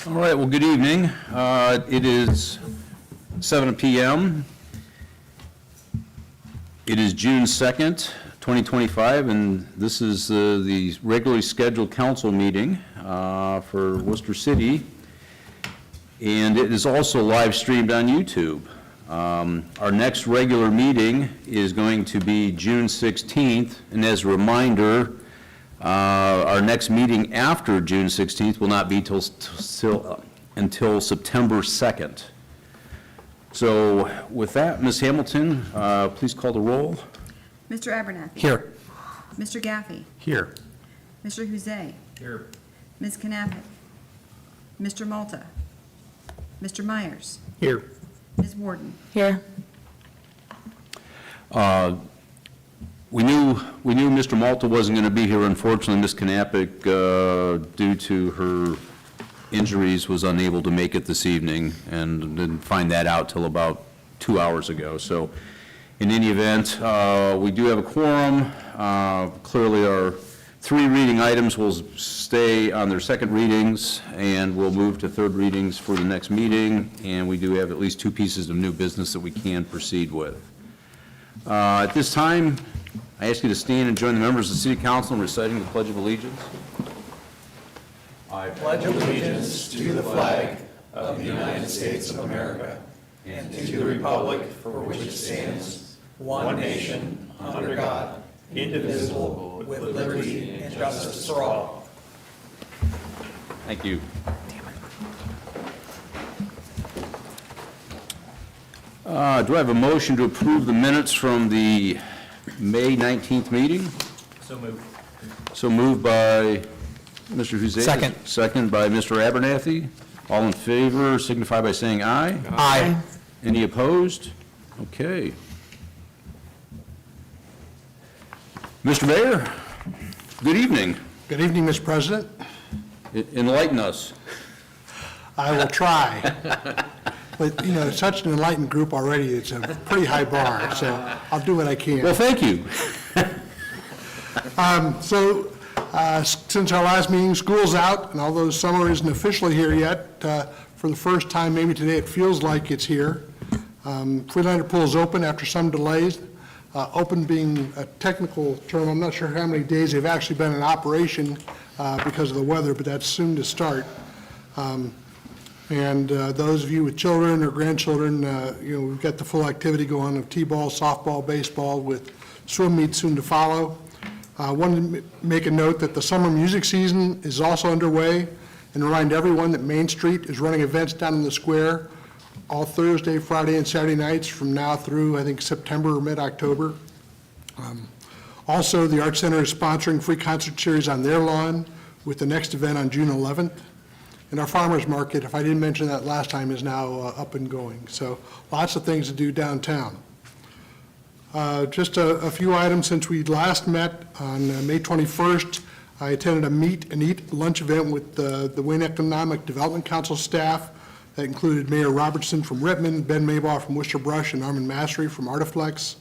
All right, well, good evening. It is 7 p.m. It is June 2nd, 2025, and this is the regularly scheduled council meeting for Wooster City, and it is also live streamed on YouTube. Our next regular meeting is going to be June 16th, and as a reminder, our next meeting after June 16th will not be until September 2nd. So with that, Ms. Hamilton, please call the roll. Mr. Abernathy. Here. Mr. Gaffey. Here. Mr. Huzay. Here. Ms. Knappett. Mr. Malta. Mr. Myers. Here. Ms. Warden. Here. We knew Mr. Malta wasn't going to be here. Unfortunately, Ms. Knappett, due to her injuries, was unable to make it this evening, and didn't find that out till about 2 hours ago. So in any event, we do have a quorum. Clearly, our 3 reading items will stay on their second readings, and we'll move to third readings for the next meeting, and we do have at least 2 pieces of new business that we can proceed with. At this time, I ask you to stand and join the members of the City Council in reciting the Pledge of Allegiance. I pledge allegiance to the flag of the United States of America and to the republic for which it stands, one nation, under God, indivisible, with liberty and justice for all. Thank you. Do I have a motion to approve the minutes from the May 19th meeting? So moved. So moved by Mr. Huzay. Second. Second by Mr. Abernathy. All in favor signify by saying aye. Aye. Any opposed? Okay. Mr. Mayor, good evening. Good evening, Mr. President. Enlighten us. I will try. But, you know, it's such an enlightened group already, it's a pretty high bar, so I'll do what I can. Well, thank you. Since our last meeting, school's out, and although summer isn't officially here yet, for the first time, maybe today, it feels like it's here. Freelander Pool is open after some delays. Open being a technical term, I'm not sure how many days they've actually been in operation because of the weather, but that's soon to start. And those of you with children or grandchildren, you know, we've got the full activity going of t-ball, softball, baseball, with swim meets soon to follow. I wanted to make a note that the summer music season is also underway, and remind everyone that Main Street is running events down in the square all Thursday, Friday, and Saturday nights from now through, I think, September or mid-October. Also, the Art Center is sponsoring free concert series on their lawn with the next event on June 11th. And our farmers market, if I didn't mention that last time, is now up and going. So lots of things to do downtown. Just a few items since we last met on May 21st. I attended a meet and eat lunch event with the Wayne Economic Development Council staff. That included Mayor Robertson from Rittman, Ben Maybaugh from Worcester Brush, and Armin Mastery from Artiflex.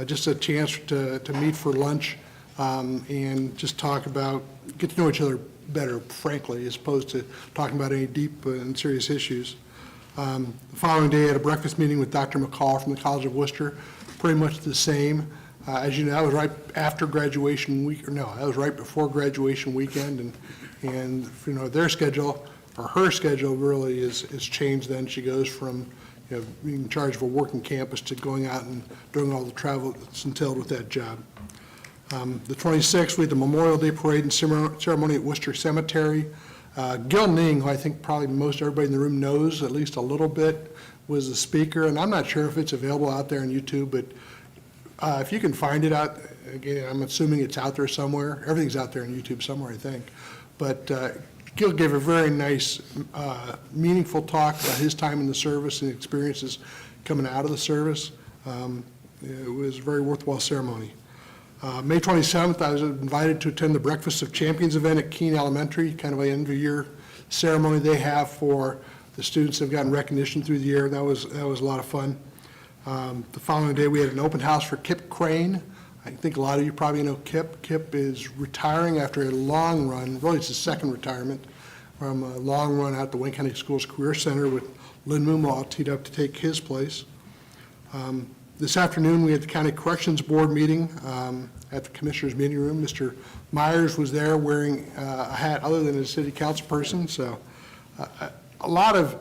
Just a chance to meet for lunch and just talk about, get to know each other better, frankly, as opposed to talking about any deep and serious issues. The following day, I had a breakfast meeting with Dr. McCall from the College of Worcester, pretty much the same. As you know, that was right after graduation week, or no, that was right before graduation weekend, and you know, their schedule, or her schedule, really is changed then. She goes from, you know, being in charge of a working campus to going out and doing all the travel that's entailed with that job. The 26th, we had the Memorial Day Parade and ceremony at Worcester Cemetery. Gil Ning, who I think probably most everybody in the room knows at least a little bit, was the speaker, and I'm not sure if it's available out there on YouTube, but if you can find it out, again, I'm assuming it's out there somewhere. Everything's out there on YouTube somewhere, I think. But Gil gave a very nice, meaningful talk about his time in the service and experiences coming out of the service. It was a very worthwhile ceremony. May 27th, I was invited to attend the Breakfast of Champions event at Keene Elementary, kind of an end-of-year ceremony they have for the students that have gotten recognition through the year. That was a lot of fun. The following day, we had an open house for Kip Crane. I think a lot of you probably know Kip. Kip is retiring after a long run. Really, it's his second retirement. from a long run out the Wayne County Schools Career Center with Lynn Moomaw teed up to take his place. This afternoon, we had the County Corrections Board meeting at the Commissioners' meeting room. Mr. Myers was there wearing a hat other than a city council person, so a lot of,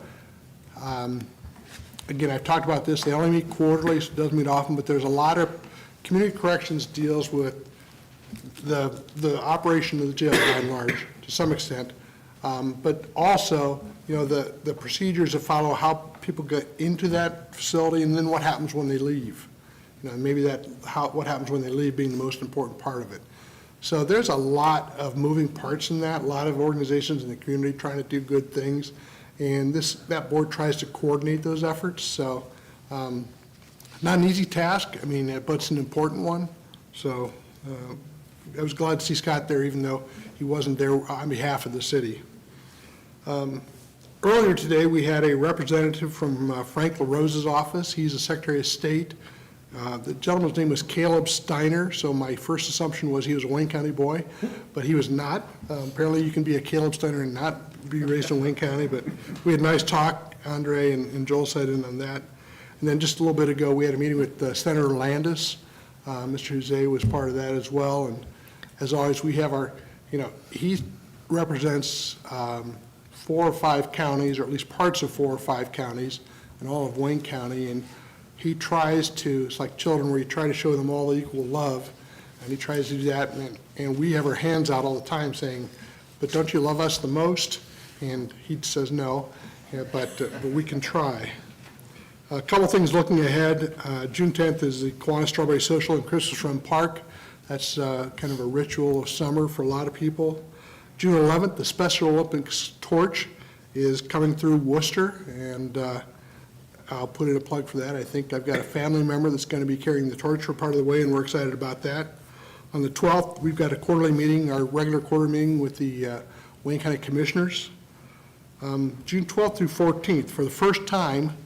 again, I've talked about this, they only meet quarterly, so it doesn't meet often, but there's a lot of, community corrections deals with the operation of the jail by and large, to some extent, but also, you know, the procedures that follow how people get into that facility and then what happens when they leave. You know, maybe what happens when they leave being the most important part of it. So there's a lot of moving parts in that, a lot of organizations in the community trying to do good things, and that board tries to coordinate those efforts. So not an easy task, I mean, but it's an important one. So I was glad to see Scott there, even though he wasn't there on behalf of the city. Earlier today, we had a representative from Frank LaRosa's office. He's the Secretary of State. The gentleman's name was Caleb Steiner, so my first assumption was he was a Wayne County boy, but he was not. Apparently, you can be a Caleb Steiner and not be raised in Wayne County, but we had a nice talk. Andre and Joel sat in on that. And then just a little bit ago, we had a meeting with Senator Landis. Mr. Jose was part of that as well, and as always, we have our, you know, he represents 4 or 5 counties, or at least parts of 4 or 5 counties, and all of Wayne County, and he tries to, it's like children where you try to show them all equal love, and he tries to do that, and we have our hands out all the time saying, but don't you love us the most? And he says no, but we can try. A couple things looking ahead. June 10th is the Kiwanis Strawberry Social in Christmas Run Park. That's kind of a ritual of summer for a lot of people. June 11th, the Special Olympics torch is coming through Wooster, and I'll put in a plug for that. I think I've got a family member that's going to be carrying the torch for part of the way, and we're excited about that. On the 12th, we've got a quarterly meeting, our regular quarter meeting with the Wayne County Commissioners. June 12th through 14th, for the first time,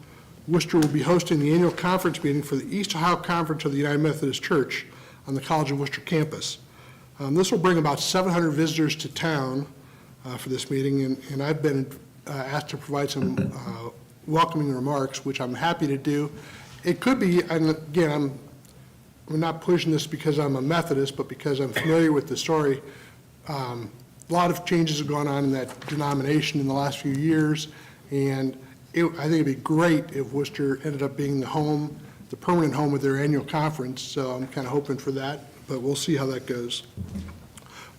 Worcester will be hosting the annual conference meeting for the East Ohio Conference of the United Methodist Church on the College of Worcester campus. This will bring about 700 visitors to town for this meeting, and I've been asked to provide some welcoming remarks, which I'm happy to do. It could be, and again, I'm not pushing this because I'm a Methodist, but because I'm familiar with the story. A lot of changes have gone on in that denomination in the last few years, and I think it'd be great if Worcester ended up being the permanent home of their annual conference, so I'm kind of hoping for that, but we'll see how that goes.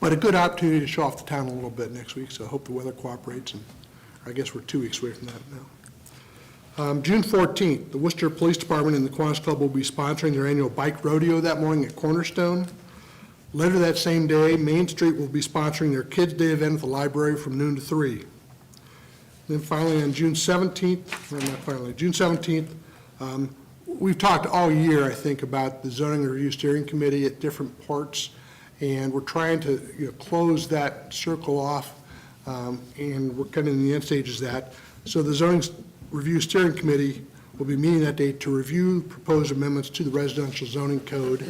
But a good opportunity to show off the town a little bit next week, so I hope the weather cooperates, and I guess we're 2 weeks away from that now. June 14th, the Worcester Police Department and the Kiwanis Club will be sponsoring their annual bike rodeo that morning at Cornerstone. Later that same day, Main Street will be sponsoring their Kids' Day event at the library from noon to 3. Then finally, on June 17th, or not finally, June 17th, we've talked all year, I think, about the Zoning Review Steering Committee at different parts, and we're trying to close that circle off, and we're kind of in the end stages of that. So the Zoning Review Steering Committee will be meeting that day to review proposed amendments to the residential zoning code.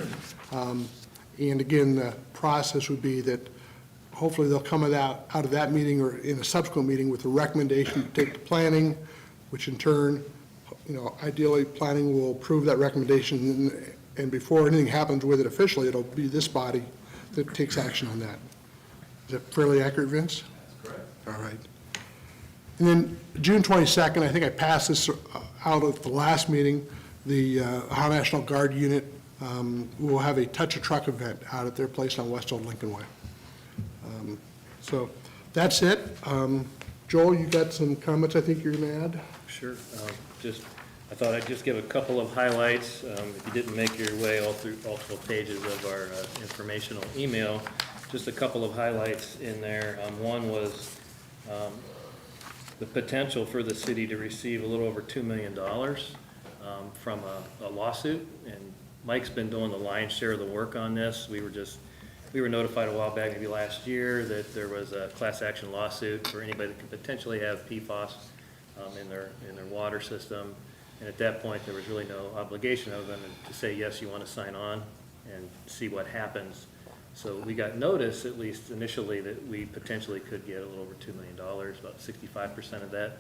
And again, the process would be that hopefully they'll come out of that meeting or in a subsequent meeting with a recommendation to take to planning, which in turn, ideally planning will approve that recommendation, and before anything happens with it officially, it'll be this body that takes action on that. Is that fairly accurate, Vince? That's correct. All right. And then June 22nd, I think I passed this out at the last meeting, the Ohio National Guard unit will have a Touch a Truck event out at their place on West Old Lincoln Way. So that's it. Joel, you got some comments I think you're going to add? Sure. I thought I'd just give a couple of highlights. If you didn't make your way all through all 12 pages of our informational email, just a couple of highlights in there. One was the potential for the city to receive a little over $2 million from a lawsuit, and Mike's been doing the lion's share of the work on this. We were notified a while back, maybe last year, that there was a class action lawsuit for anybody that could potentially have PFAS in their water system. And at that point, there was really no obligation of them to say, yes, you want to sign on and see what happens. So we got notice, at least initially, that we potentially could get a little over $2 million, about 65% of that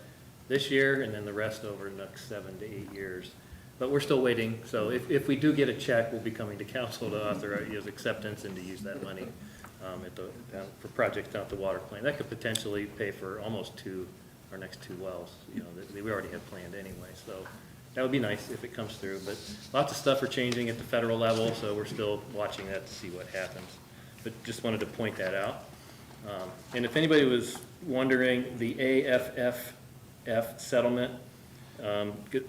this year, and then the rest over the next 7 to 8 years. But we're still waiting, so if we do get a check, we'll be coming to council to authorize acceptance and to use that money for projects down at the water plant. That could potentially pay for almost our next 2 wells, that we already had planned anyway. So that would be nice if it comes through. But lots of stuff are changing at the federal level, so we're still watching that to see what happens. But just wanted to point that out. And if anybody was wondering, the AFFF settlement,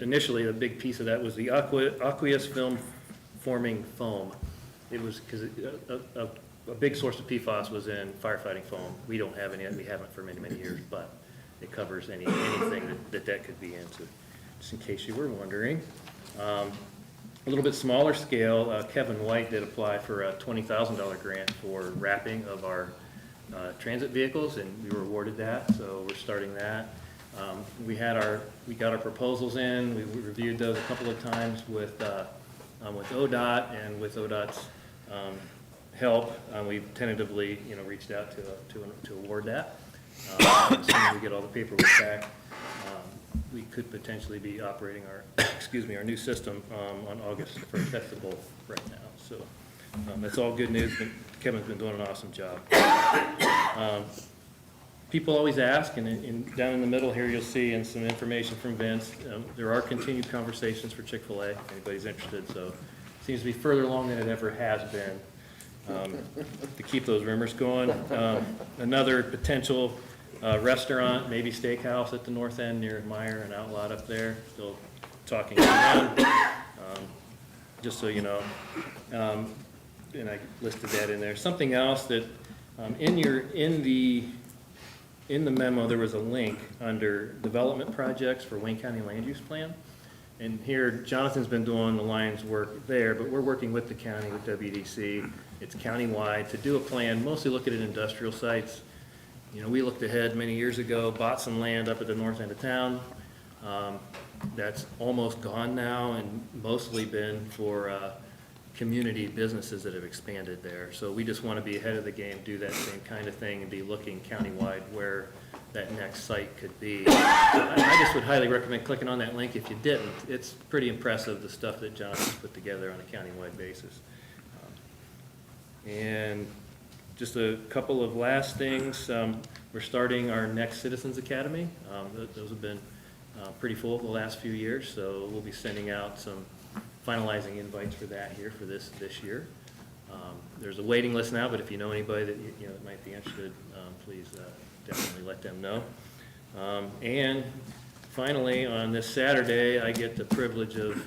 initially, the big piece of that was the aqueous film forming foam. It was because a big source of PFAS was in firefighting foam. We don't have any, we haven't for many, many years, but it covers anything that could be into. Just in case you were wondering. A little bit smaller scale, Kevin White did apply for a $20,000 grant for wrapping of our transit vehicles, and we were awarded that, so we're starting that. We got our proposals in. We reviewed those a couple of times with ODOT, and with ODOT's help, we've tentatively, reached out to award that. Assuming we get all the paperwork back, we could potentially be operating our new system on August 1st. That's the goal right now. So that's all good news. Kevin's been doing an awesome job. People always ask, and down in the middle here you'll see, and some information from Vince, there are continued conversations for Chick-fil-A, if anybody's interested, so it seems to be further along than it ever has been, to keep those rumors going. Another potential restaurant, maybe steakhouse at the north end near Meyer and Outlot up there, still talking around, just so you know. And I listed that in there. Something else that, in the memo, there was a link under development projects for Wayne County Land Use Plan. And here, Jonathan's been doing the Lions work there, but we're working with the county, with WDC. It's countywide to do a plan, mostly looking at industrial sites. We looked ahead many years ago, bought some land up at the north end of town. That's almost gone now, and mostly been for community businesses that have expanded there. So we just want to be ahead of the game, do that same kind of thing, and be looking countywide where that next site could be. I just would highly recommend clicking on that link if you didn't. It's pretty impressive, the stuff that Jonathan's put together on a countywide basis. And just a couple of last things. We're starting our next Citizens Academy. Those have been pretty full the last few years, so we'll be sending out some finalizing invites for that here for this year. There's a waiting list now, but if you know anybody that might be interested, please definitely let them know. And finally, on this Saturday, I get the privilege of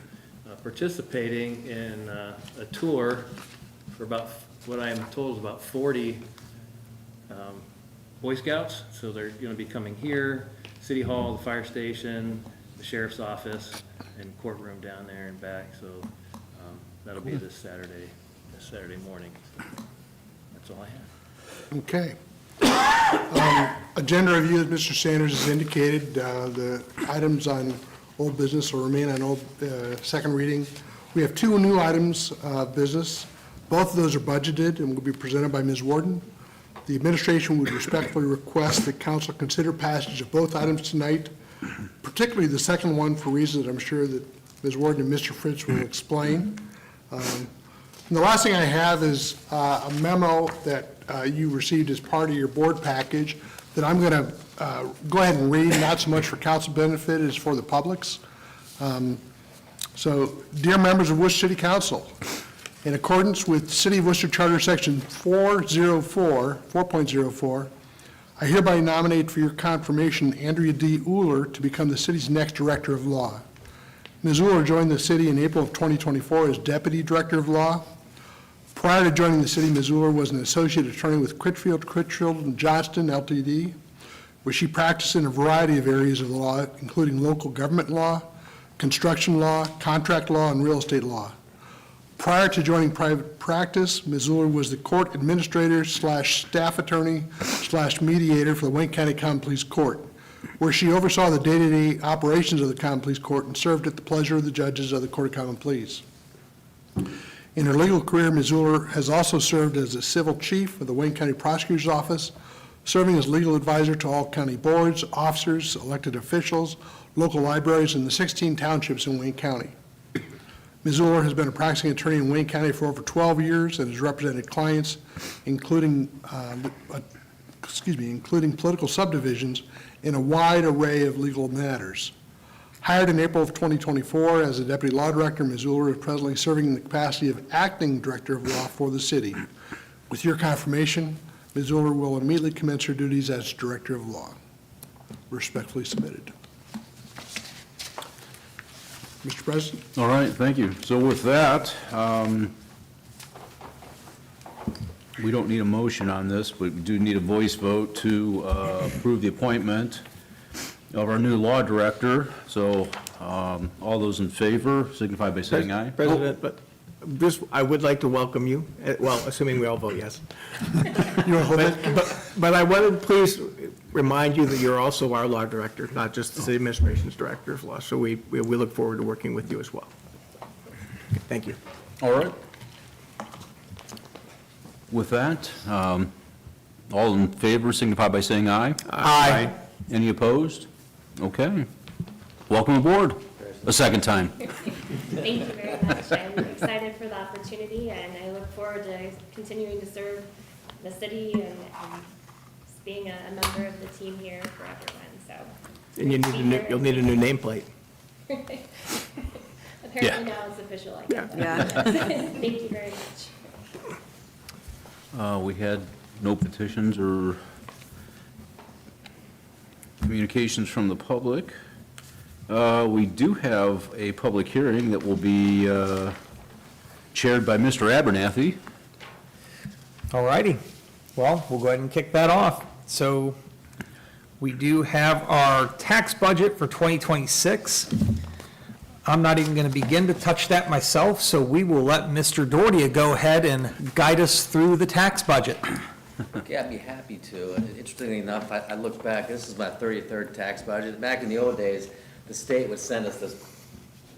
participating in a tour for about, what I am told is about 40 Boy Scouts. So they're going to be coming here, City Hall, the fire station, the sheriff's office, and courtroom down there and back. So that'll be this Saturday morning. That's all I have. Okay. Agenda review, as Mr. Sanders has indicated, the items on old business will remain on second reading. We have 2 new items of business. Both of those are budgeted and will be presented by Ms. Warden. The administration would respectfully request that council consider passage of both items tonight, particularly the second one for reasons that I'm sure that Ms. Warden and Mr. Fritz will explain. And the last thing I have is a memo that you received as part of your board package that I'm going to go ahead and read, not so much for council benefit as for the public's. So, dear members of Wooster City Council, in accordance with City of Wooster Charter Section 4.04, I hereby nominate for your confirmation Andrea D. Uhler to become the city's next Director of Law. Ms. Uhler joined the city in April of 2024 as Deputy Director of Law. Prior to joining the city, Ms. Uhler was an associate attorney with Critfield, Johnston, Ltd., where she practiced in a variety of areas of the law, including local government law, construction law, contract law, and real estate law. Prior to joining private practice, Ms. Uhler was the court administrator / staff attorney / mediator for the Wayne County Common Pleas Court, where she oversaw the day-to-day operations of the Common Pleas Court and served at the pleasure of the judges of the Court of Common Pleas. In her legal career, Ms. Uller has also served as a civil chief of the Wayne County Prosecutor's Office, serving as legal advisor to all county boards, officers, elected officials, local libraries, and the 16 townships in Wayne County. Ms. Uller has been a practicing attorney in Wayne County for over 12 years and has represented clients, including political subdivisions, in a wide array of legal matters. Hired in April of 2024 as a deputy law director, Ms. Uller is presently serving in the capacity of acting director of law for the city. With your confirmation, Ms. Uller will immediately commence her duties as director of law. Respectfully submitted. Mr. President? All right, thank you. So with that, we don't need a motion on this, but we do need a voice vote to approve the appointment of our new law director. So all those in favor signify by saying aye. President, but this, I would like to welcome you, well, assuming we all vote yes. You want to hold that? But I want to please remind you that you're also our law director, not just the city administration's director of law. So we look forward to working with you as well. Thank you. All right. With that, all in favor signify by saying aye. Aye. Any opposed? Okay. Welcome aboard, a second time. Thank you very much. I'm excited for the opportunity, and I look forward to continuing to serve the city and being a member of the team here for everyone, so. And you'll need a new nameplate. Apparently now it's official, I guess. Yeah. Thank you very much. We had no petitions or communications from the public. We do have a public hearing that will be chaired by Mr. Abernathy. All righty. Well, we'll go ahead and kick that off. So we do have our tax budget for 2026. I'm not even going to begin to touch that myself, so we will let Mr. Doherty go ahead and guide us through the tax budget. Okay, I'd be happy to. Interestingly enough, I looked back, this is my 33rd tax budget. Back in the old days, the state would send us this,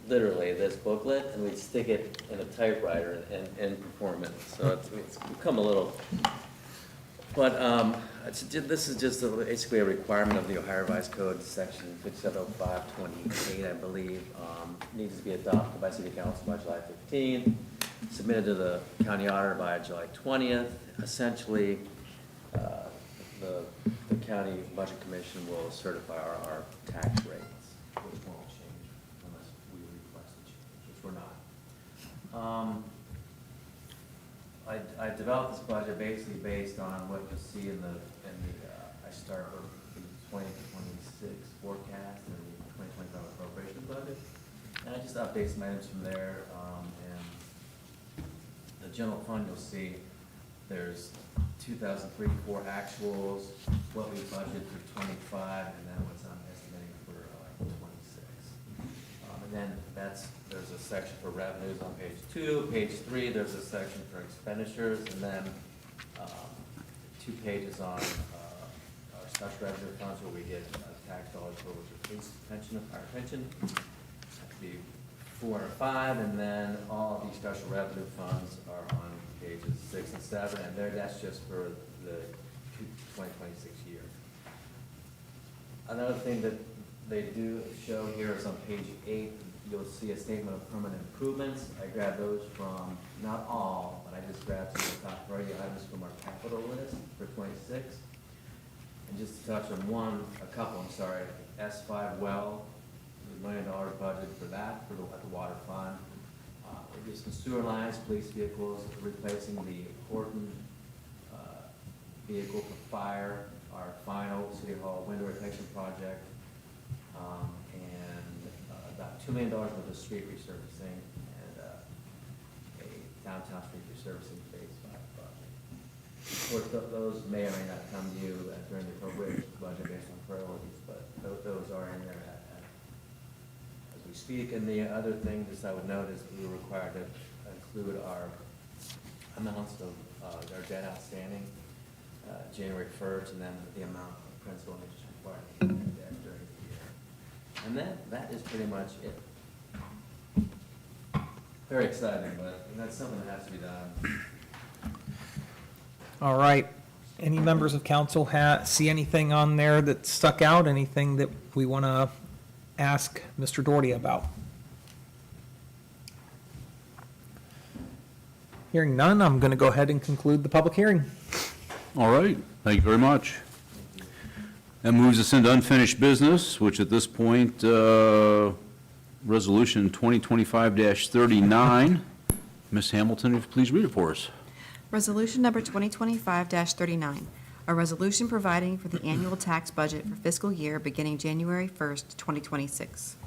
literally this booklet, and we'd stick it in a typewriter and perform it. So it's become a little, but this is just basically a requirement of the Ohio Revised Code, section 570528, I believe, needs to be adopted by City Council by July 15th, submitted to the county auditor by July 20th. Essentially, the county budget commission will certify our tax rates, which won't change unless we request a change, which we're not. I developed this budget basically based on what you see in the I start with the 2026 forecast and the 2025 appropriation budget, and I just update some items from there. And the general fund, you'll see there's 2003-4 actuals, what we budgeted for 25, and then what's I'm estimating for 26. And then there's a section for revenues on page 2. Page 3, there's a section for expenditures, and then 2 pages on our special revenue funds where we get tax dollars for police pension, our pension. That'd be 4 and 5, and then all of these special revenue funds are on pages 6 and 7, and that's just for the 2026 year. Another thing that they do show here is on page 8, you'll see a statement of permanent improvements. I grabbed those from, not all, but I just grabbed some of the top priority items from our capital list for 26. And just to touch on a couple, S5 well, there's $1 million budget for that, at the water fund. There's some sewer lines, police vehicles, replacing the Horton vehicle for fire, our final City Hall window protection project, and about $2 million worth of street resurfacing, and a downtown street resurfacing phase 5 project. Of course, those may or may not come to you during the appropriation budget based on priorities, but those are in there as we speak. And the other thing just I would note is we were required to include our amounts of our debt outstanding January 1st, and then the amount of principal and interest required to pay that debt during the year. And that is pretty much it. Very exciting, but that's something that has to be done. All right. Any members of council see anything on there that stuck out? Anything that we want to ask Mr. Doherty about? Hearing none, I'm going to go ahead and conclude the public hearing. All right, thank you very much. That moves us into unfinished business, which at this point, Resolution 2025-39. Ms. Hamilton, if you please read it for us. Resolution number 2025-39, a resolution providing for the annual tax budget for fiscal year beginning January 1st, 2026.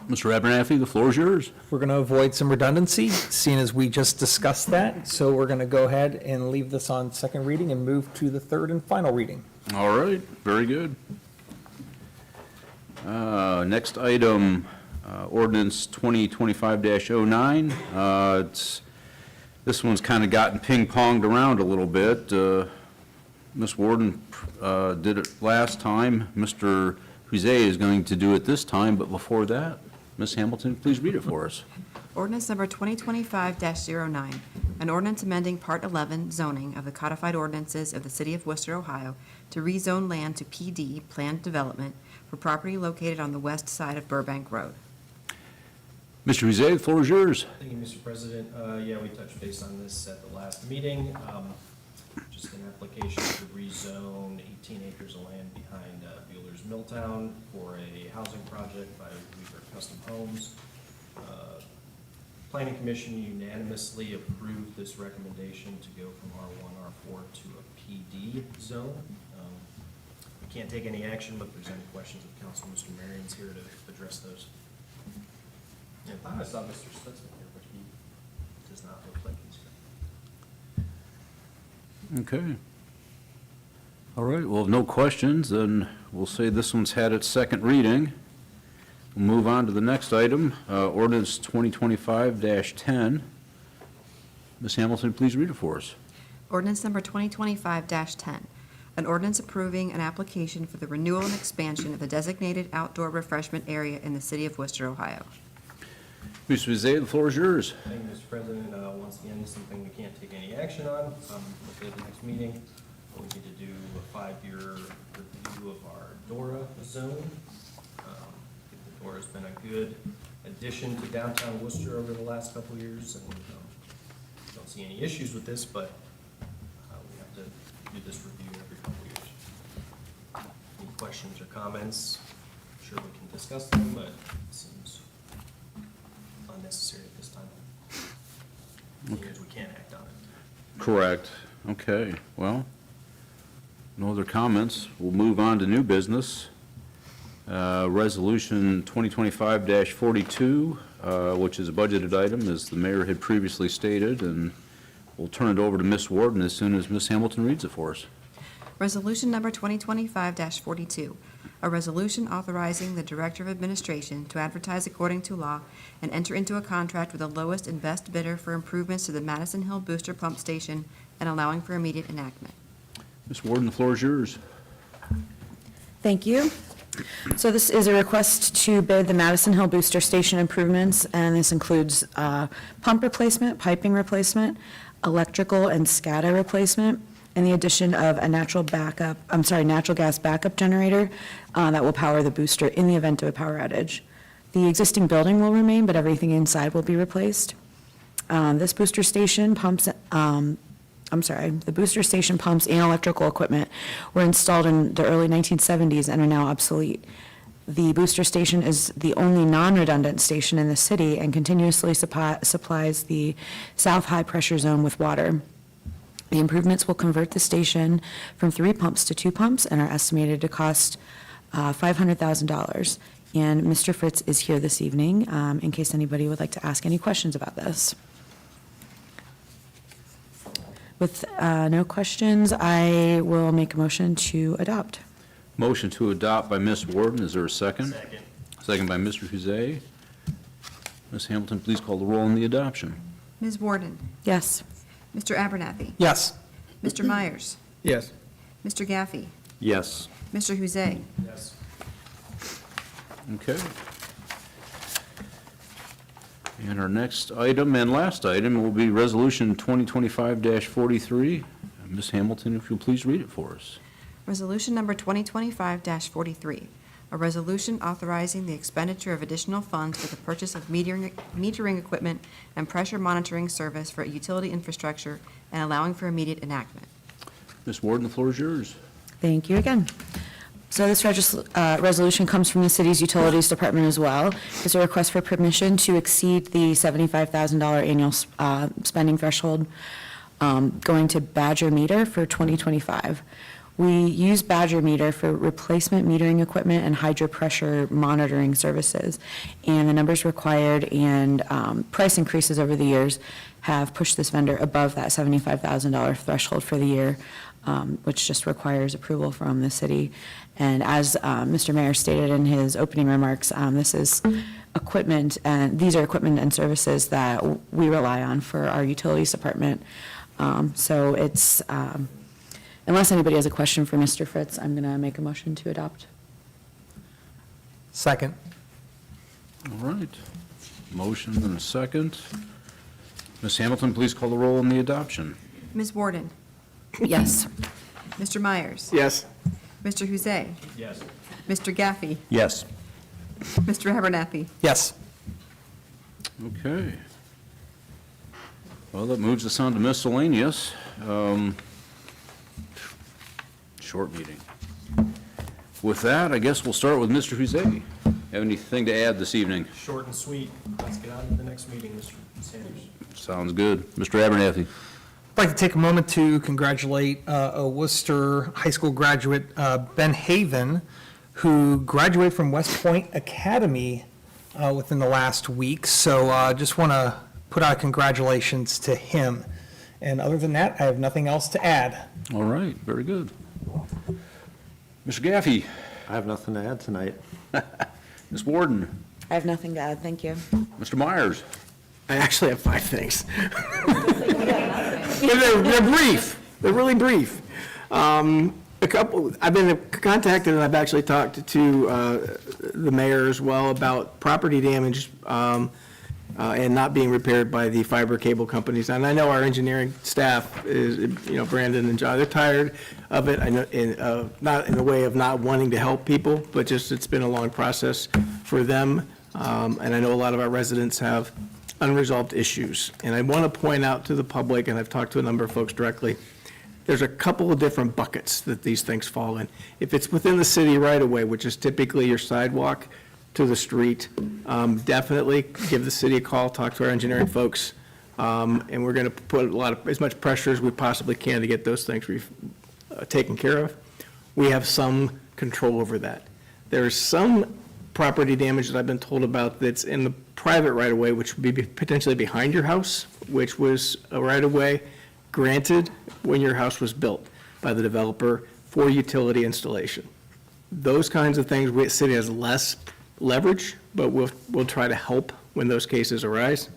Mr. Abernathy, the floor is yours. We're going to avoid some redundancy, seeing as we just discussed that. So we're going to go ahead and leave this on second reading and move to the third and final reading. All right, very good. Next item, ordinance 2025-09. This one's kind of gotten ping-ponged around a little bit. Ms. Warden did it last time. Mr. Huze is going to do it this time, but before that, Ms. Hamilton, please read it for us. Ordinance number 2025-09, an ordinance amending Part 11 zoning of the codified ordinances of the City of Worcester, Ohio, to rezone land to PD, planned development, for property located on the west side of Burbank Road. Mr. Huze, the floor is yours. Thank you, Mr. President. Yeah, we touched base on this at the last meeting. Just an application to rezone 18 acres of land behind Bueller's Milltown for a housing project by Weaver Custom Homes. Planning Commission unanimously approved this recommendation to go from R1, R4 to a PD zone. We can't take any action, but if there's any questions of council, Mr. Marion's here to address those. I thought I saw Mr. Stutzman here, but he does not look like he's here. Okay. All right, well, if no questions, then we'll say this one's had its second reading. We'll move on to the next item, ordinance 2025-10. Ms. Hamilton, please read it for us. Ordinance number 2025-10, an ordinance approving an application for the renewal and expansion of the designated outdoor refreshment area in the City of Worcester, Ohio. Mr. Huze, the floor is yours. Thank you, Mr. President. Once again, this is something we can't take any action on. Look at the next meeting. We need to do a 5-year review of our DORA zone. I think the DORA's been a good addition to downtown Worcester over the last couple of years, and don't see any issues with this, but we have to do this review every couple of years. Any questions or comments? I'm sure we can discuss them, but it seems unnecessary at this time. Because we can't act on it. Correct. Okay, well, no other comments. We'll move on to new business. Resolution 2025-42, which is a budgeted item, as the mayor had previously stated, and we'll turn it over to Ms. Warden as soon as Ms. Hamilton reads it for us. Resolution number 2025-42, a resolution authorizing the Director of Administration to advertise according to law and enter into a contract with the lowest and best bidder for improvements to the Madison Hill Booster Pump Station and allowing for immediate enactment. Ms. Warden, the floor is yours. Thank you. So this is a request to bid the Madison Hill Booster Station improvements, and this includes pump replacement, piping replacement, electrical and SCADA replacement, and the addition of a natural gas backup generator that will power the booster in the event of a power outage. The existing building will remain, but everything inside will be replaced. This booster station pumps, the booster station pumps and electrical equipment were installed in the early 1970s and are now obsolete. The booster station is the only non-redundant station in the city and continuously supplies the south high-pressure zone with water. The improvements will convert the station from 3 pumps to 2 pumps and are estimated to cost $500,000. And Mr. Fritz is here this evening in case anybody would like to ask any questions about this. With no questions, I will make a motion to adopt. Motion to adopt by Ms. Warden. Is there a second? Second. Second by Mr. Huze. Ms. Hamilton, please call the roll on the adoption. Ms. Warden, Yes. Mr. Abernathy, Yes. Mr. Myers, Yes. Mr. Gaffey, Yes. Mr. Huze. Yes. Okay. And our next item and last item will be Resolution 2025-43. Ms. Hamilton, if you'll please read it for us. Resolution number 2025-43, a resolution authorizing the expenditure of additional funds for the purchase of metering equipment and pressure monitoring service for utility infrastructure and allowing for immediate enactment. Ms. Warden, the floor is yours. Thank you again. So this resolution comes from the city's utilities department as well. It's a request for permission to exceed the $75,000 annual spending threshold going to Badger Meter for 2025. We use Badger Meter for replacement metering equipment and hydropressure monitoring services. And the numbers required and price increases over the years have pushed this vendor above that $75,000 threshold for the year, which just requires approval from the city. And as Mr. Mayor stated in his opening remarks, this is equipment, and these are equipment and services that we rely on for our utilities department. So it's, unless anybody has a question for Mr. Fritz, I'm going to make a motion to adopt. Second. All right. Motion and a second. Ms. Hamilton, please call the roll on the adoption. Ms. Warden, Yes. Mr. Myers, Yes. Mr. Huzay, Yes. Mr. Gaffey, Yes. Mr. Abernathy. Yes. Okay. Well, that moves us on to miscellaneous. Short meeting. With that, I guess we'll start with Mr. Huzay. Have anything to add this evening? Short and sweet. Let's get on to the next meeting, Mr. Sanders. Sounds good. Mr. Abernathy. I'd like to take a moment to congratulate a Worcester High School graduate, Ben Haven, who graduated from West Point Academy within the last week. So just want to put out congratulations to him. And other than that, I have nothing else to add. All right, very good. Mr. Gaffey. I have nothing to add tonight. Ms. Warden. I have nothing to add, thank you. Mr. Myers. I actually have 5 things. They're brief. They're really brief. A couple, I've been contacted and I've actually talked to the mayor as well about property damage and not being repaired by the fiber cable companies. And I know our engineering staff is, Brandon and John, they're tired of it. I know, not in the way of not wanting to help people, but just it's been a long process for them. And I know a lot of our residents have unresolved issues. And I want to point out to the public, and I've talked to a number of folks directly, there's a couple of different buckets that these things fall in. If it's within the city right of way, which is typically your sidewalk to the street, definitely give the city a call, talk to our engineering folks, and we're going to put as much pressure as we possibly can to get those things taken care of. We have some control over that. There's some property damage that I've been told about that's in the private right-of-way, which would be potentially behind your house, which was a right-of-way granted when your house was built by the developer for utility installation. Those kinds of things, the city has less leverage, but we'll try to help when those cases arise.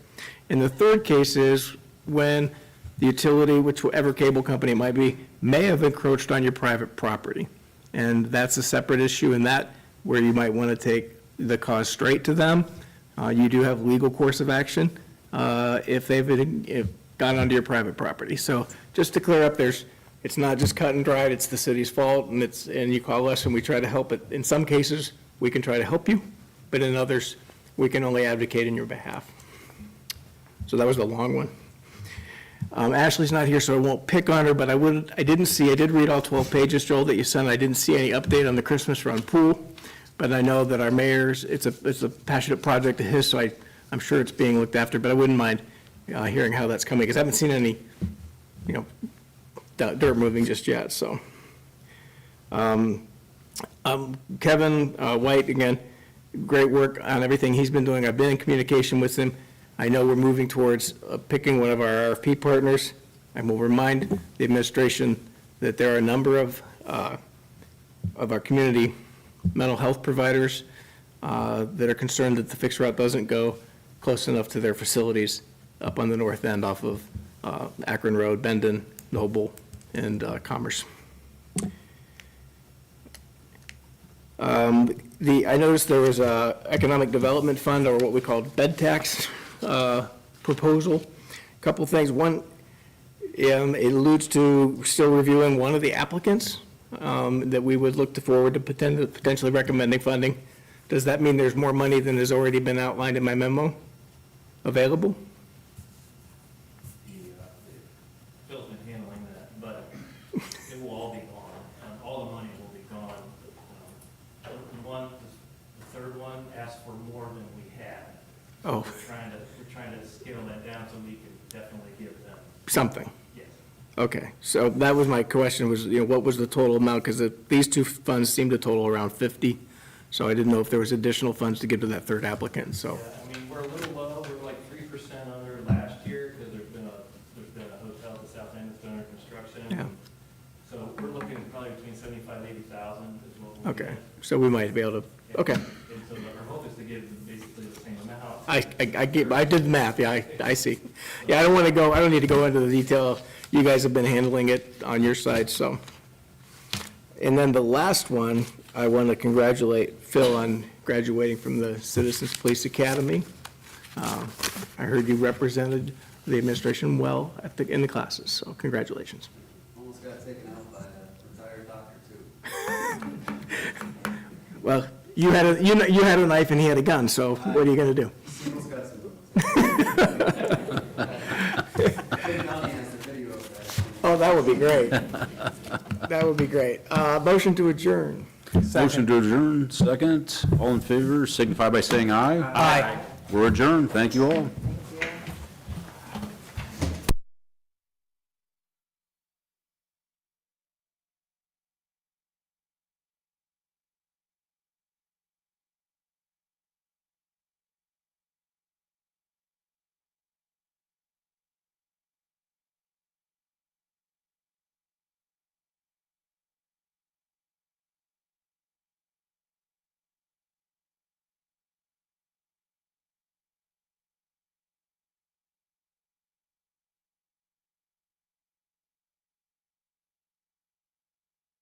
And the third case is when the utility, whichever cable company it might be, may have encroached on your private property. And that's a separate issue, and that where you might want to take the cause straight to them. You do have legal course of action if they've gone onto your private property. So just to clear up, it's not just cut and dried, it's the city's fault, and you call us and we try to help it. In some cases, we can try to help you, but in others, we can only advocate in your behalf. So that was the long one. Ashley's not here, so I won't pick on her, but I did read all 12 pages, Joel, that you sent. I didn't see any update on the Christmas Run pool, but I know that our mayor's, it's a passionate project of his, so I'm sure it's being looked after, but I wouldn't mind hearing how that's coming, because I haven't seen any, dirt moving just yet, so. Kevin White, again, great work on everything he's been doing. I've been in communication with him. I know we're moving towards picking one of our RFP partners. I will remind the administration that there are a number of our community mental health providers that are concerned that the fixed route doesn't go close enough to their facilities up on the north end off of Akron Road, Bendon, Noble, and Commerce. I noticed there was a economic development fund, or what we call bed tax, proposal. Couple things. One, it alludes to still reviewing one of the applicants that we would look to forward to potentially recommending funding. Does that mean there's more money than has already been outlined in my memo available? Phil's been handling that, but it will all be gone. All the money will be gone. The third one asked for more than we had. Oh, We're trying to scale that down so we can definitely give them, something. yes. Okay, so that was my question, was, what was the total amount? Because these two funds seem to total around 50, so I didn't know if there was additional funds to give to that third applicant, so. Yeah, I mean, we're a little low, we're like 3% under last year, because there's been a hotel at the south end that's under construction. Yeah. So we're looking probably between 75,000 and 80,000 is what we'll Okay, get. so we might be able to, okay. And so our hope is to give basically the same amount. I did the math, yeah, I see. Yeah, I don't need to go into the detail. You guys have been handling it on your side, so. And then the last one, I want to congratulate Phil on graduating from the Citizens Police Academy. I heard you represented the administration well in the classes, so congratulations. Almost got taken out by a retired doctor, too. Well, you had a knife and he had a gun, so what are you going to do? He almost got sued. King County has the video of that. Oh, that would be great. That would be great. Motion to adjourn. Motion to adjourn, second. All in favor, signify by saying aye. Aye. We're adjourned. Thank you all.